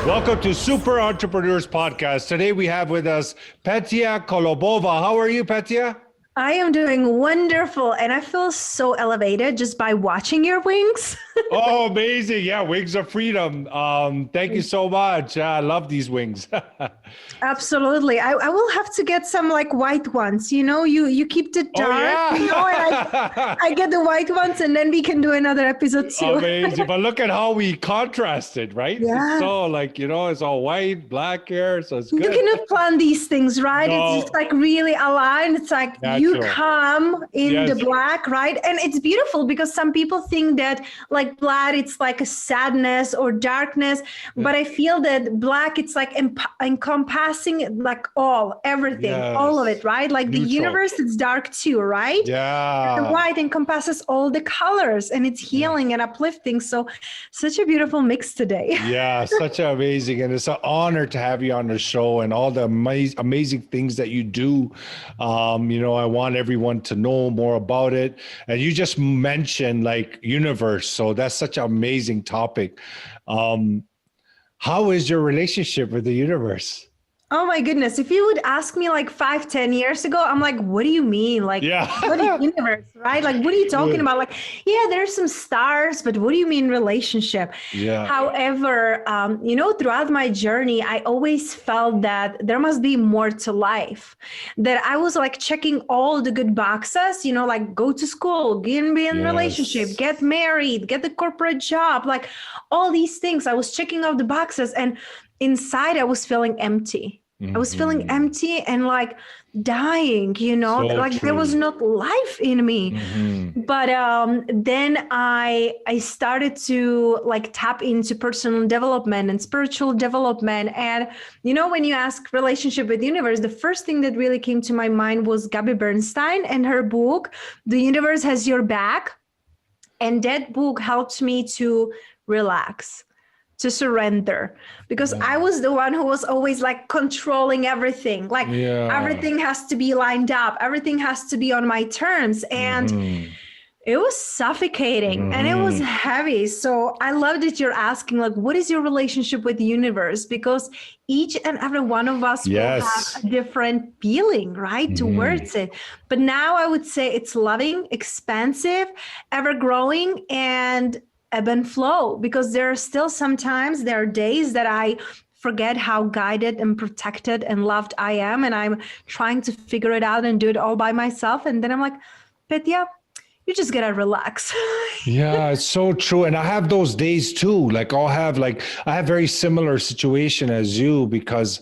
Welcome to Super Entrepreneurs Podcast. Today we have with us Petia Kolibova. How are you, Petia? I am doing wonderful, and I feel so elevated just by watching your wings. Oh, amazing. Yeah, wings of freedom. Thank you so much. I love these wings. Absolutely. I will have to get some like white ones. You keep the dark, and I get the white ones, and then we can do another episode too. Amazing. But look at how we contrasted, right? Yeah. It's so it's all white, black hair. So it's good. You cannot plan these things, right? No. It's just like really aligned. It's like you come in the black, right? And it's beautiful because some people think that like black, it's like a sadness or darkness. But I feel that black, it's like encompassing like everything, all of it, right? Like neutral. The universe, it's dark too, right? Yeah. And the white encompasses all the colors, and it's healing and uplifting. So such a beautiful mix today. Yeah, such amazing. And it's an honor to have you on the show and all the amazing things that you do. I want everyone to know more about it. And you just mentioned like universe. So that's such an amazing topic. How is your relationship with the universe? Oh my goodness. If you would ask me like 5-10 years ago, I'm like, what do you mean? Like, what is universe, right? Like, what are you talking about? Like, yeah, there's some stars, but what do you mean relationship? Yeah. However, throughout my journey, I always felt that there must be more to life, that I was like checking all the good boxes, like go to school, be in relationship, get married, get the corporate job, like all these things. I was checking off the boxes, and inside I was feeling empty. I was feeling empty and like dying, so like true. There was not life in me. But then I started to like tap into personal development and spiritual development. And, when you ask relationship with the universe, the first thing that really came to my mind was Gabby Bernstein and her book, The Universe Has Your Back. And that book helped me to relax, to surrender, because I was the one who was always like controlling everything. Like everything has to be lined up. Everything has to be on my terms. And it was suffocating and it was heavy. So I love that you're asking, like, what is your relationship with the universe? Because each and every one of us will have a different feeling, right, towards it. But now I would say it's loving, expansive, ever growing, and ebb and flow, because there are days that I forget how guided and protected and loved I am, and I'm trying to figure it out and do it all by myself. And then I'm like, Petia, you just gotta relax. Yeah, it's so true. And I have those days too. Like I have very similar situation as you, because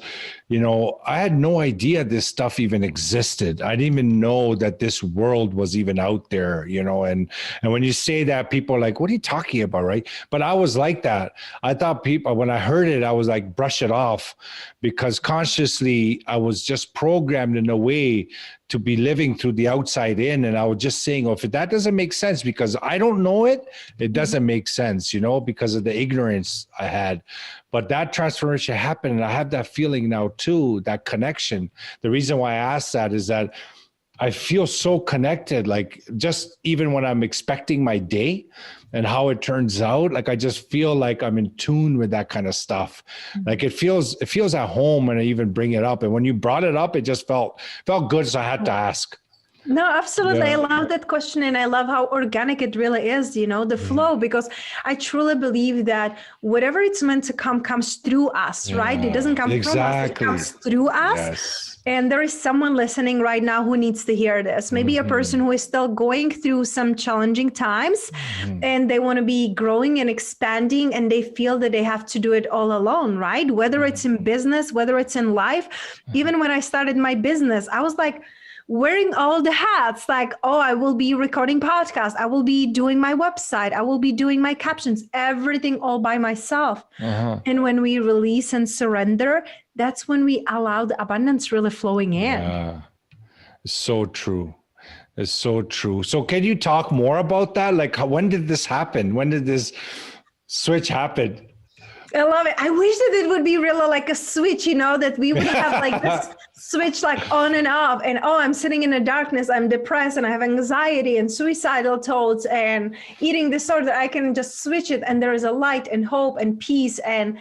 I had no idea this stuff even existed. I didn't even know that this world was even out there, and when you say that, people are like, what are you talking about? Right. But I was like that. I thought when I heard it, I was like, brush it off, because consciously I was just programmed in a way to be living through the outside in. And I was just saying, if that doesn't make sense, because I don't know it, it doesn't make sense, because of the ignorance I had. But that transformation happened, and I have that feeling now too, that connection. The reason why I asked that is that I feel so connected, like just even when I'm expecting my day and how it turns out, like I just feel like I'm in tune with that kind of stuff. Like it feels at home, and I even bring it up. And when you brought it up, it just felt good. So I had to ask. No, absolutely. Yeah. I love that question. And I love how organic it really is, the flow, because I truly believe that whatever it's meant to come comes through us, right? It doesn't come from us, it comes through us. Yes. And there is someone listening right now who needs to hear this. Maybe a person who is still going through some challenging times and they want to be growing and expanding, and they feel that they have to do it all alone, right? Whether it's in business, whether it's in life. Even when I started my business, I was like, wearing all the hats, like, I will be recording podcasts, I will be doing my website, I will be doing my captions, everything all by myself. And when we release and surrender, that's when we allow the abundance really flowing in. Yeah. It's so true. It's so true. So can you talk more about that? Like, when did this happen? When did this switch happen? I love it. I wish that it would be really like a switch, that we would have like this switch like on and off, and I'm sitting in the darkness, I'm depressed and I have anxiety and suicidal thoughts and eating disorder. I can just switch it, and there is a light and hope and peace. And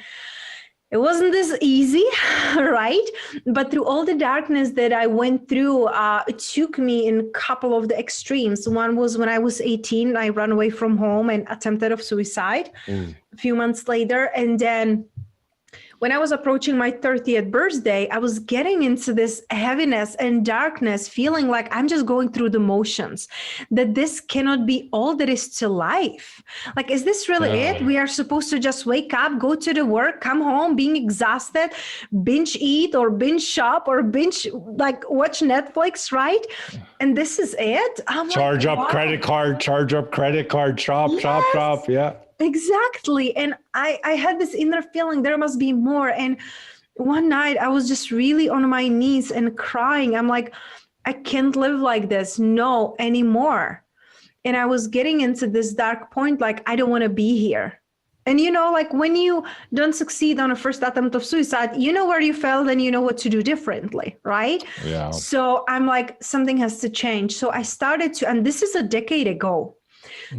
it wasn't this easy, right? But through all the darkness that I went through, it took me in a couple of the extremes. One was when I was 18, I ran away from home and attempted of suicide a few months later. And then when I was approaching my 30th birthday, I was getting into this heaviness and darkness, feeling like I'm just going through the motions, that this cannot be all there is to life. Like, is this really it? We are supposed to just wake up, go to the work, come home, being exhausted, binge eat or binge shop or binge, like, watch Netflix, right? And this is it? Charge up credit card, shop. Yeah. Exactly. And I had this inner feeling there must be more. And one night I was just really on my knees and crying. I'm like, I can't live like this. No anymore. And I was getting into this dark point, like, I don't want to be here. And, you know, like when you don't succeed on a first attempt of suicide, you know where you failed and you know what to do differently, right? Yeah. So I'm like, something has to change. So I started to, and this is a decade ago.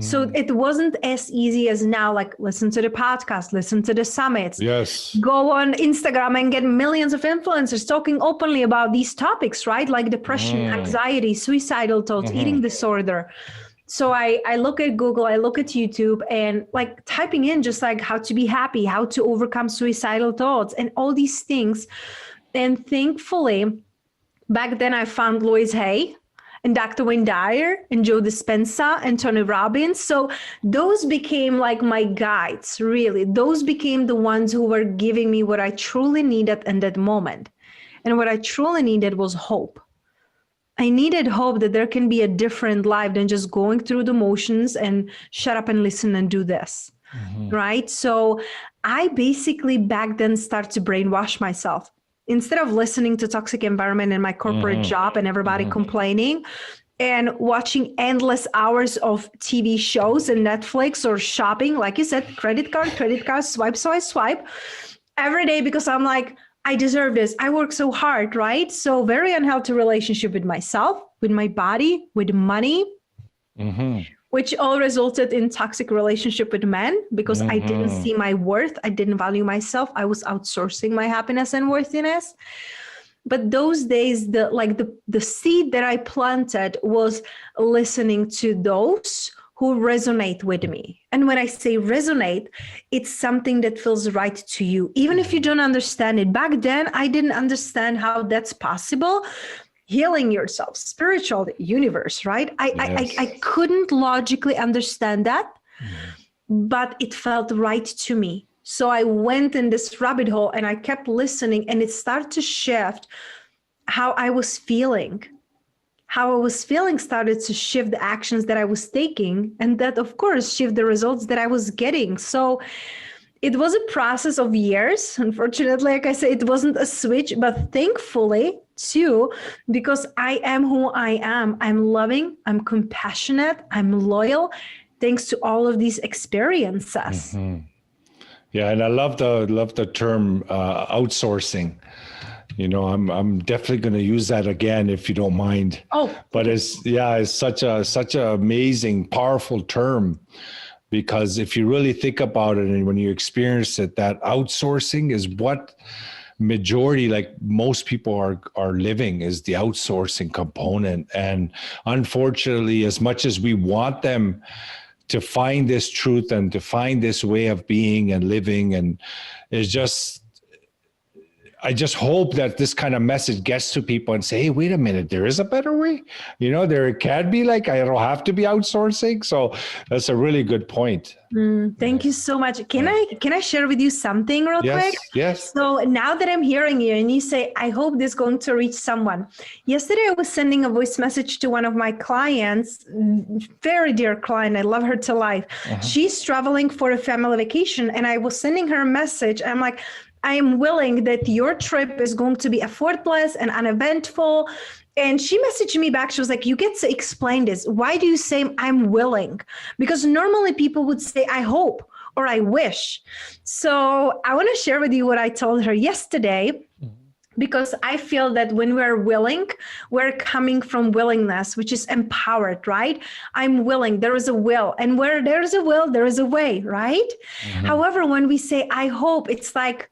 So it wasn't as easy as now, like listen to the podcast, listen to the summits, Yes, go on Instagram and get millions of influencers talking openly about these topics, right? Like depression, anxiety, suicidal thoughts, eating disorder. So I look at Google, I look at YouTube and like typing in just like how to be happy, how to overcome suicidal thoughts and all these things. And thankfully, back then I found Louise Hay and Dr. Wayne Dyer and Joe Dispenza and Tony Robbins. So those became like my guides, really. Those became the ones who were giving me what I truly needed in that moment. And what I truly needed was hope. I needed hope that there can be a different life than just going through the motions and shut up and listen and do this, right? So I basically back then start to brainwash myself. Instead of listening to toxic environment in my corporate job and everybody complaining and watching endless hours of TV shows and Netflix or shopping, like you said, credit card, swipe every day because I'm like, I deserve this. I work so hard, right? So very unhealthy relationship with myself, with my body, with money, which all resulted in toxic relationship with men because I didn't see my worth. I didn't value myself. I was outsourcing my happiness and worthiness. But those days, the seed that I planted was listening to those who resonate with me. And when I say resonate, it's something that feels right to you, even if you don't understand it. Back then, I didn't understand how that's possible. Healing yourself, spiritual, universe, right? I couldn't logically understand that, but it felt right to me. So I went in this rabbit hole and I kept listening and it started to shift how I was feeling. How I was feeling started to shift the actions that I was taking. And that, of course, shift the results that I was getting. So it was a process of years. Unfortunately, like I said, it wasn't a switch, but thankfully too, because I am who I am. I'm loving, I'm compassionate, I'm loyal, thanks to all of these experiences. Yeah, and I love the term outsourcing. You know, I'm definitely going to use that again if you don't mind. Oh, but it's such a amazing, powerful term. Because if you really think about it and when you experience it, that outsourcing is what majority, like most people are living, is the outsourcing component. And unfortunately, as much as we want them to find this truth and to find this way of being and living, and it's just, I just hope that this kind of message gets to people and say, hey, wait a minute, there is a better way. You know, there can be, like, I don't have to be outsourcing. So that's a really good point. Thank you so much. Can I share with you something real quick? Yes. So now that I'm hearing you and you say, I hope this is going to reach someone. Yesterday, I was sending a voice message to one of my clients, very dear client. I love her to life. She's traveling for a family vacation and I was sending her a message. I'm like, I am willing that your trip is going to be effortless and uneventful. And she messaged me back. She was like, you get to explain this. Why do you say I'm willing? Because normally people would say, I hope or I wish. So I want to share with you what I told her yesterday, because I feel that when we're willing, we're coming from willingness, which is empowered, right? I'm willing, there is a will. And where there's a will, there is a way, right? However, when we say, I hope, it's like,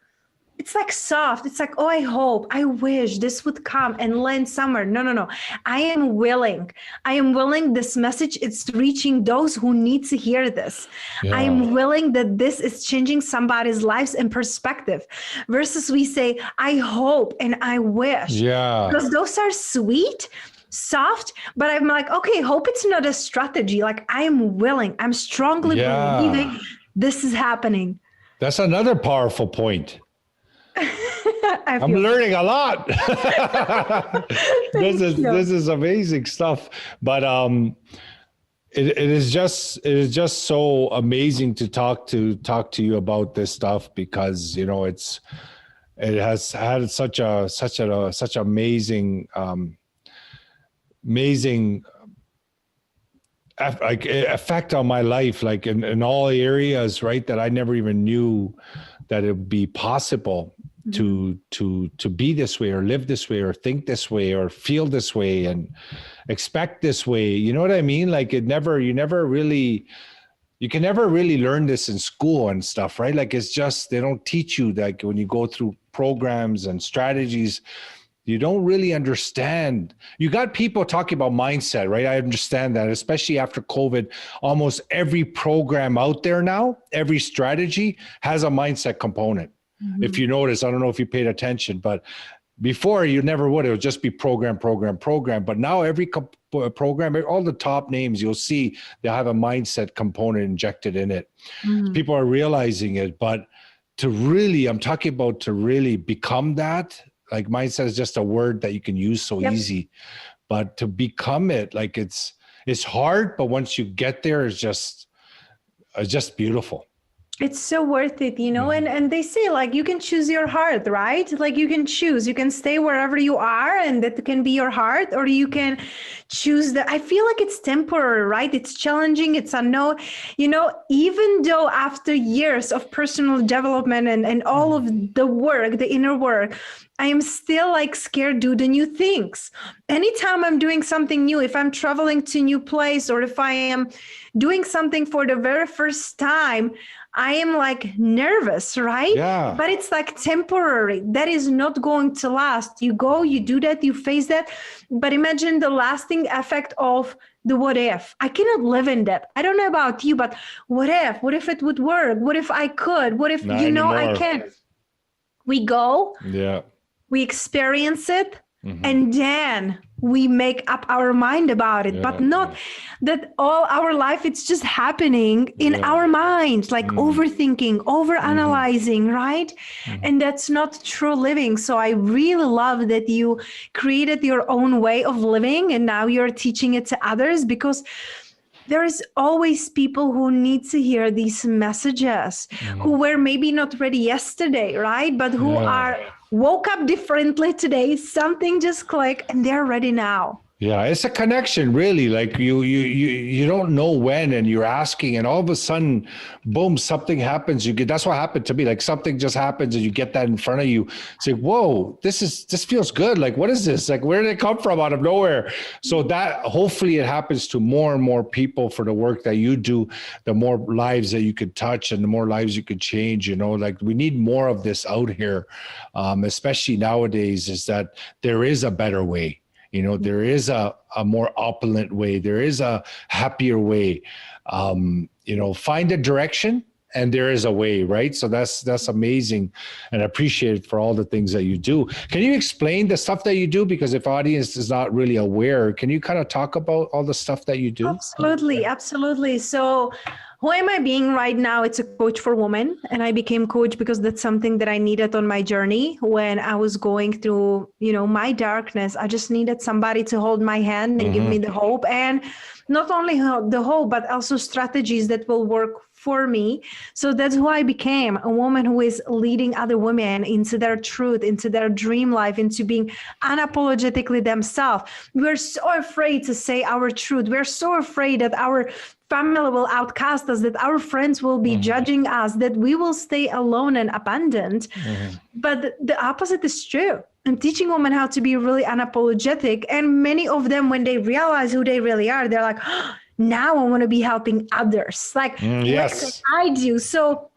it's like soft. It's like, oh, I hope, I wish this would come and land somewhere. No, no, no. I am willing. I am willing this message, it's reaching those who need to hear this. Yeah. I am willing that this is changing somebody's lives and perspective, versus we say, I hope and I wish. Yeah. Because those are sweet, soft, but I'm like, okay, hope it's not a strategy. Like, I am willing. I'm strongly believing this is happening. That's another powerful point. I'm learning a lot. This is amazing stuff. But it is just so amazing to talk to you about this stuff, because it has had such amazing effect on my life, like in all areas, right? That I never even knew that it would be possible to be this way, or live this way, or think this way, or feel this way, and expect this way. You know what I mean? Like you can never really learn this in school and stuff, right? Like it's just, they don't teach you, like when you go through programs and strategies, you don't really understand. You got people talking about mindset, right? I understand that, especially after COVID. Almost every program out there now, every strategy has a mindset component. Mm-hmm. If you notice, I don't know if you paid attention, but before you never would. It would just be program. But now every program, all the top names, you'll see they have a mindset component injected in it. Mm-hmm. People are realizing it, but I'm talking about to really become that. Like mindset is just a word that you can use so easy, but to become it, like it's hard, but once you get there, it's just beautiful. It's so worth it, and they say, like, you can choose your heart, right? Like you can choose, you can stay wherever you are and that can be your heart, or you can choose I feel like it's temporary, right? It's challenging, it's unknown, even though after years of personal development and all of the work, the inner work, I am still like scared to do the new things. Anytime I'm doing something new, if I'm traveling to a new place, or if I am doing something for the very first time, I am like nervous, right? Yeah. But it's like temporary. That is not going to last. You go, you do that, you face that. But imagine the lasting effect of the what if. I cannot live in that. I don't know about you, but what if? What if it would work? What if I could? What if, I can't? We go. Yeah. We experience it. Mm-hmm. And then we make up our mind about it, but not that all our life, it's just happening in our mind, like overthinking, overanalyzing, right? Mm-hmm. And that's not true living. So I really love that you created your own way of living and now you're teaching it to others, because there is always people who need to hear these messages, who were maybe not ready yesterday, right? But who are woke up differently today, something just clicked and they're ready now. Yeah, it's a connection, really. Like you don't know when, and you're asking, and all of a sudden, boom, something happens. That's what happened to me. Like something just happens, and you get that in front of you. It's like, whoa, this feels good. Like, what is this? Like, where did it come from out of nowhere? So that hopefully it happens to more and more people for the work that you do. The more lives that you could touch, and the more lives you could change. Like we need more of this out here, especially nowadays. Is that there is a better way. There is a more opulent way. There is a happier way. Find a direction and there is a way, right? So that's amazing, and I appreciate it for all the things that you do. Can you explain the stuff that you do? Because if audience is not really aware, can you kind of talk about all the stuff that you do? Absolutely. So who am I being right now? It's a coach for women. And I became coach because that's something that I needed on my journey when I was going through, my darkness. I just needed somebody to hold my hand and give me the hope. And not only the hope, but also strategies that will work for me. So that's who I became, a woman who is leading other women into their truth, into their dream life, into being unapologetically themselves. We're so afraid to say our truth. We're so afraid that our family will outcast us, that our friends will be judging us, that we will stay alone and abandoned. But the opposite is true. I'm teaching women how to be really unapologetic. And many of them, when they realize who they really are, they're like, now I want to be helping others. Like, what can I do? So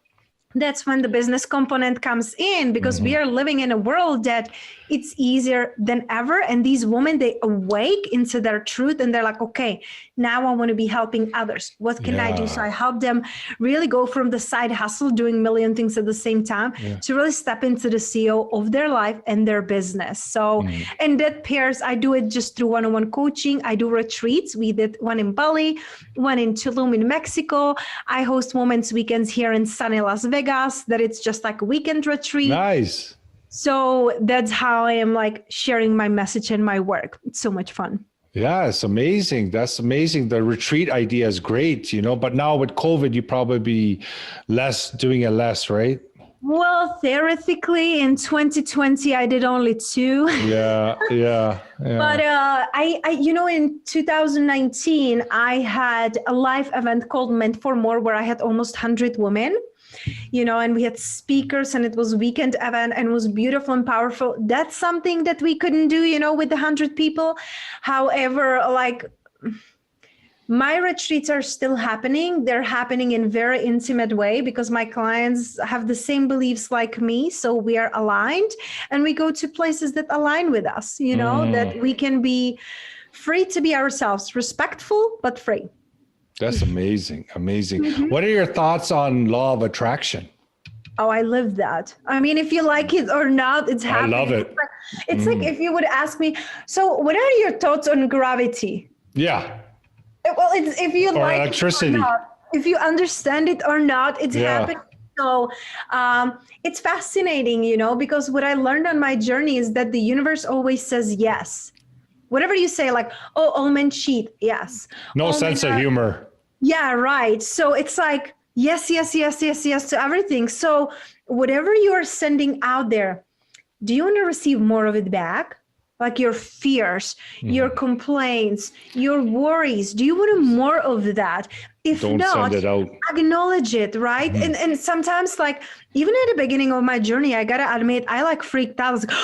that's when the business component comes in, because we are living in a world that it's easier than ever. And these women, they awake into their truth and they're like, okay, now I want to be helping others. What can I do? So I help them really go from the side hustle, doing a million things at the same time, to really step into the CEO of their life and their business. So, and that pairs, I do it just through one-on-one coaching. I do retreats. We did one in Bali, one in Tulum in Mexico. I host Women's Weekends here in sunny Las Vegas, that it's just like a weekend retreat. Nice. So that's how I am like sharing my message and my work. It's so much fun. Yeah, it's amazing. That's amazing. The retreat idea is great, you know, but now with COVID, you probably be doing it less, right? Well, theoretically in 2020, I did only 2. Yeah. But I, you know, in 2019, I had a live event called Meant for More, where I had almost 100 women, you know, and we had speakers, and it was a weekend event, and it was beautiful and powerful. That's something that we couldn't do, you know, with the 100 people. However, like, my retreats are still happening. They're happening in very intimate way, because my clients have the same beliefs like me. So we are aligned, and we go to places that align with us, you know, that we can be free to be ourselves, respectful, but free. That's amazing. Amazing. What are your thoughts on law of attraction? Oh, I live that. I mean, if you like it or not, it's happening. I love it. It's like if you would ask me, so what are your thoughts on gravity? Yeah. Well, it's if you like electricity. it or not, if you understand it or not, it's happening. So it's fascinating, you know, because what I learned on my journey is that the universe always says yes. Whatever you say, like, oh, all men cheat. Yes. No sense of humor. Yeah, right. So it's like, yes to everything. So whatever you are sending out there, do you want to receive more of it back? Like your fears, your complaints, your worries. Do you want more of that? If Don't not, send it out. Acknowledge it, right? And sometimes, like, even at the beginning of my journey, I gotta admit, I like freaked out. I was like,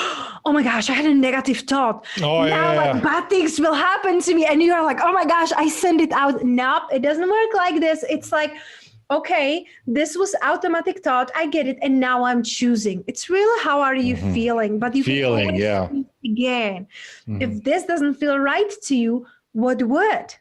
oh my gosh, I had a negative thought. Like bad things will happen to me. And you're like, oh my gosh, I send it out. Nope, it doesn't work like this. It's like, okay, this was automatic thought. I get it. And now I'm choosing. It's really, how are you feeling? But you can always choose again. If this doesn't feel right to you, what would?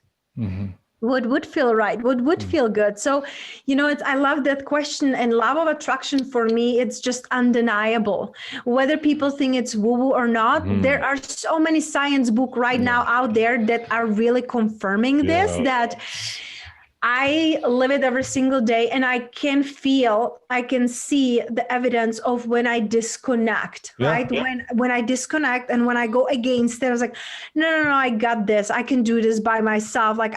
What would feel right? What would feel good? So, you know, I love that question. And law of attraction, for me, it's just undeniable. Whether people think it's woo-woo or not, there are so many science books right now out there that are really confirming this, that I live it every single day, and I can see the evidence of when I disconnect, right? When I disconnect and when I go against it, I was like, no, I got this. I can do this by myself. Like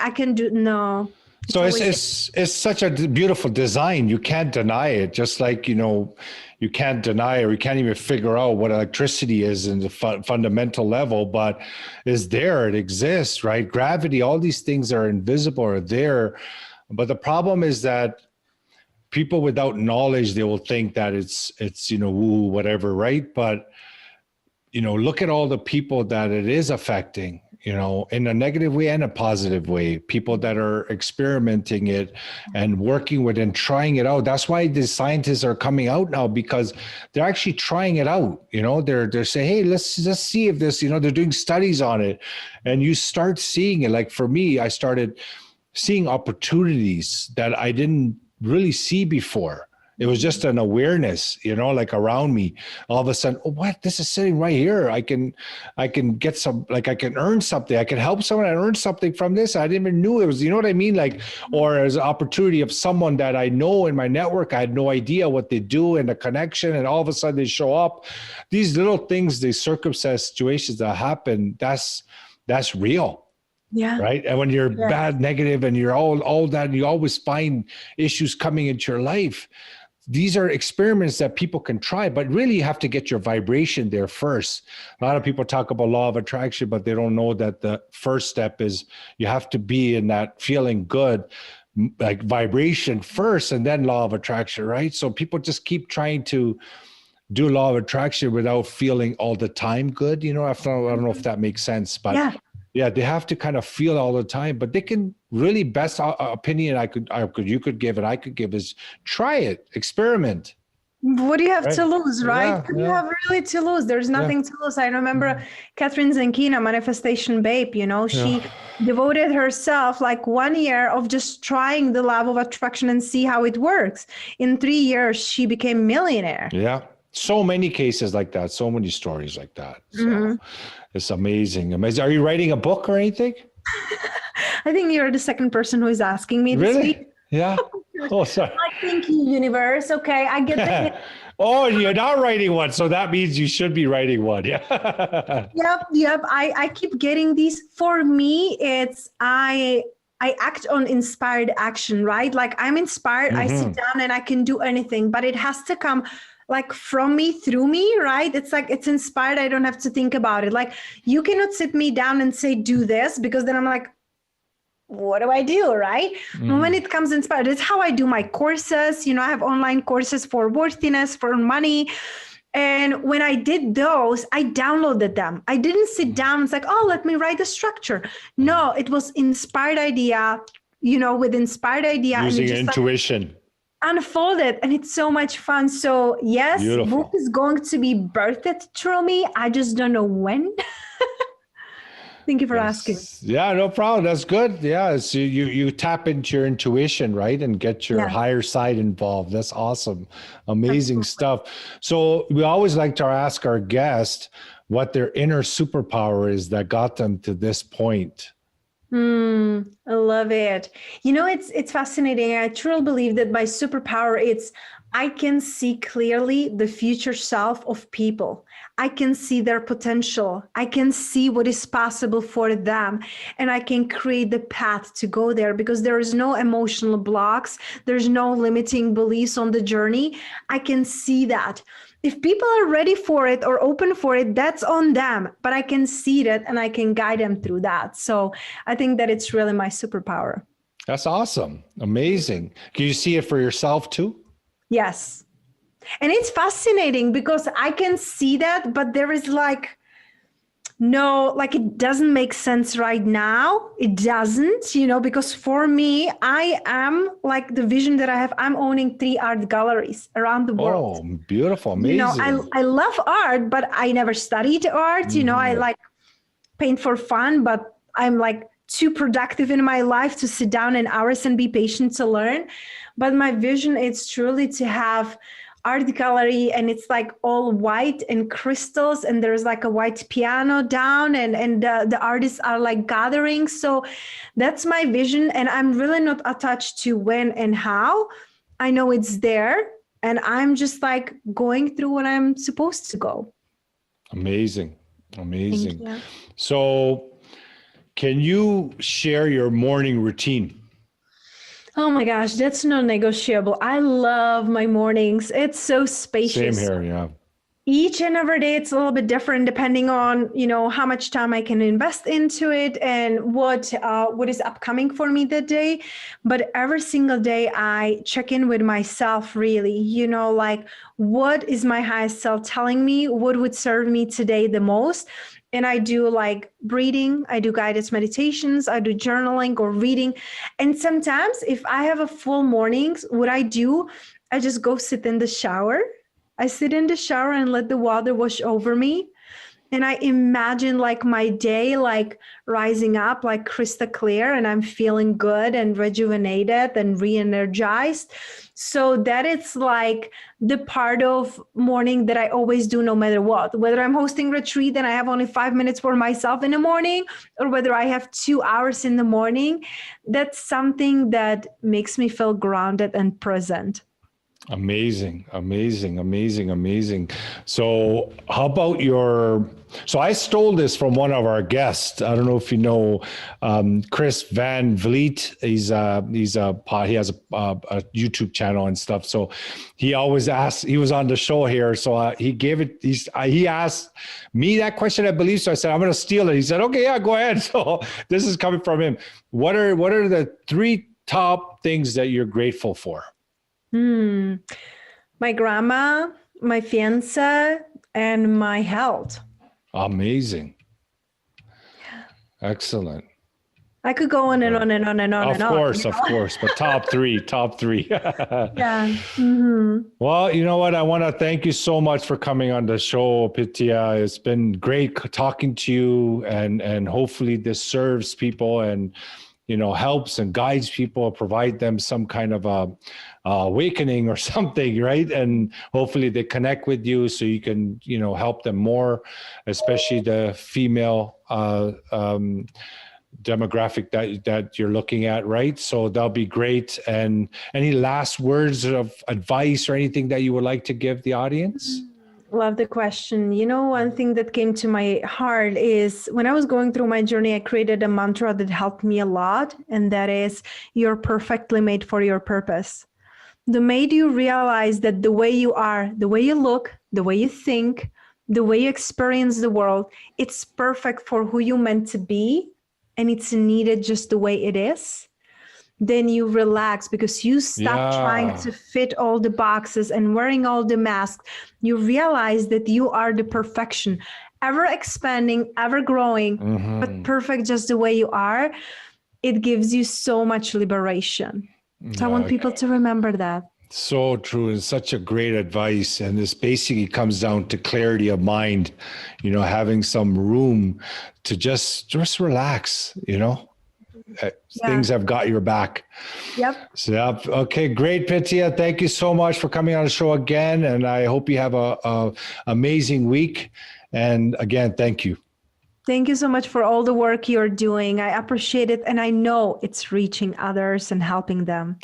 So it's such a beautiful design. You can't deny it. Just like, you know, you can't deny, or you can't even figure out what electricity is in the fundamental level, but is there, it exists, right? Gravity, all these things are invisible, are there. But the problem is that people without knowledge, they will think that it's, you know, woo, whatever, right? But, you know, look at all the people that it is affecting, you know, in a negative way and a positive way, people that are experimenting it and working with and trying it out. That's why the scientists are coming out now, because they're actually trying it out. You know, they're saying, hey, let's just see if this, you know, they're doing studies on it, and you start seeing it. Like for me, I started seeing opportunities that I didn't really see before. It was just an awareness, you know, like around me. All of a sudden, oh, what? This is sitting right here. I can get some, like I can earn something. I can help someone and earn something from this. I didn't even knew it was, you know what I mean? Like, or as an opportunity of someone that I know in my network, I had no idea what they do and the connection, and all of a sudden they show up. These little things, these circumstance situations that happen, that's real. Yeah. Right. And when you're bad, negative, and you're all that, and you always find issues coming into your life. These are experiments that people can try, but really you have to get your vibration there first. A lot of people talk about law of attraction, but they don't know that the first step is you have to be in that feeling good, like vibration first, and then law of attraction, right? So people just keep trying to do law of attraction without feeling all the time good. You know, I don't know if that makes sense, but Yeah, they have to kind of feel all the time, but they can really best opinion you could give and I could give is try it, experiment. What do you have Right. to lose, right? Yeah, What do you yeah, have really to lose? There's yeah, nothing to lose. I remember Catherine Zenkina, Manifestation Babe, yeah. she devoted herself like 1 year of just trying the love of attraction and see how it works. In 3 years, she became millionaire. Yeah. So many cases like that, so many stories like that. So it's amazing. Amazing. Are you writing a book or anything? I think you're the second person who is asking me this week. Really? Yeah. Oh, sorry. Thank you, universe. Okay, I get the Oh, you're not writing one. So that means you should be writing one. Yeah. Yep. I keep getting these. For me, it's I act on inspired action, right? Like I'm inspired, I sit down and I can do anything, but it has to come like from me, through me, right? It's like it's inspired. I don't have to think about it. Like you cannot sit me down and say, do this, because then I'm like, what do I do, right? When it comes inspired, it's how I do my courses. I have online courses for worthiness, for money. And when I did those, I downloaded them. I didn't sit down. It's like, oh, let me write the structure. No, it was inspired idea, with inspired idea. Using and it just intuition. unfolded. And it's so much fun. So yes, Beautiful. book is going to be birthed through me. I just don't know when. Thank you for asking. Yeah, no problem. That's good. Yeah, so you tap into your intuition, right, and get your higher side involved. That's awesome, amazing stuff. So we always like to ask our guest what their inner superpower is that got them to this point. I love it. It's fascinating. I truly believe that my superpower I can see clearly the future self of people. I can see their potential. I can see what is possible for them. And I can create the path to go there because there is no emotional blocks. There's no limiting beliefs on the journey. I can see that. If people are ready for it or open for it, that's on them. But I can see that and I can guide them through that. So I think that it's really my superpower. That's awesome. Amazing. Can you see it for yourself too? Yes. And it's fascinating because I can see that, but there is it doesn't make sense right now. It doesn't, because for me, I am like the vision that I have. I'm owning 3 art galleries around the world. Oh, beautiful. Amazing. I love art, but I never studied art. I like paint for fun, but I'm like too productive in my life to sit down in hours and be patient to learn. But my vision is truly to have art gallery, and it's like all white and crystals, and there's like a white piano down, and the artists are like gathering. So that's my vision, and I'm really not attached to when and how. I know it's there, and I'm just like going through what I'm supposed to go. Amazing. So can you share your morning routine? Oh my gosh, that's non-negotiable. I love my mornings. It's so spacious. Same here, yeah. Each and every day, it's a little bit different depending on, how much time I can invest into it and what is upcoming for me that day. But every single day, I check in with myself, really, like what is my highest self telling me? What would serve me today the most? And I do like breathing, I do guided meditations, I do journaling or reading. And sometimes if I have a full mornings, what I do, I just go sit in the shower. I sit in the shower and let the water wash over me. And I imagine like my day, like rising up like crystal clear, and I'm feeling good and rejuvenated and re-energized. So that it's like the part of morning that I always do no matter what, whether I'm hosting retreat and I have only 5 minutes for myself in the morning, or whether I have 2 hours in the morning, that's something that makes me feel grounded and present. Amazing. So how about so I stole this from one of our guests. I don't know if you know, Chris Van Vliet. He has a YouTube channel and stuff. So he always asks, he was on the show here. So he asked me that question, I believe. So I said, I'm going to steal it. He said, okay, yeah, go ahead. So this is coming from him. What are the 3 top things that you're grateful for? My grandma, my fiance, and my health. Amazing. Excellent. I could go on and on and on and on and on. Of course, but top three. Yeah. Mm-hmm. Well, you know what? I want to thank you so much for coming on the show, Petia. It's been great talking to you, and hopefully this serves people and, you know, helps and guides people, provide them some kind of a awakening or something, right? And hopefully they connect with you so you can, you know, help them more, especially the female demographic that you're looking at, right? So that'll be great. And any last words of advice or anything that you would like to give the audience? Love the question. You know, one thing that came to my heart is when I was going through my journey, I created a mantra that helped me a lot. And that is, you're perfectly made for your purpose. That made you realize that the way you are, the way you look, the way you think, the way you experience the world, it's perfect for who you're meant to be. And it's needed just the way it is. Then you relax because you stop trying to fit all the boxes and wearing all the masks. You realize that you are the perfection, ever expanding, ever growing, but perfect just the way you are. It gives you so much liberation. So I want people to remember that. So true. And such a great advice. And this basically comes down to clarity of mind, you know, having some room to just relax, you know. Things have got your back. Yep. So, okay, great, Petia. Thank you so much for coming on the show again. And I hope you have a amazing week. And again, thank you. Thank you so much for all the work you're doing. I appreciate it. And I know it's reaching others and helping them.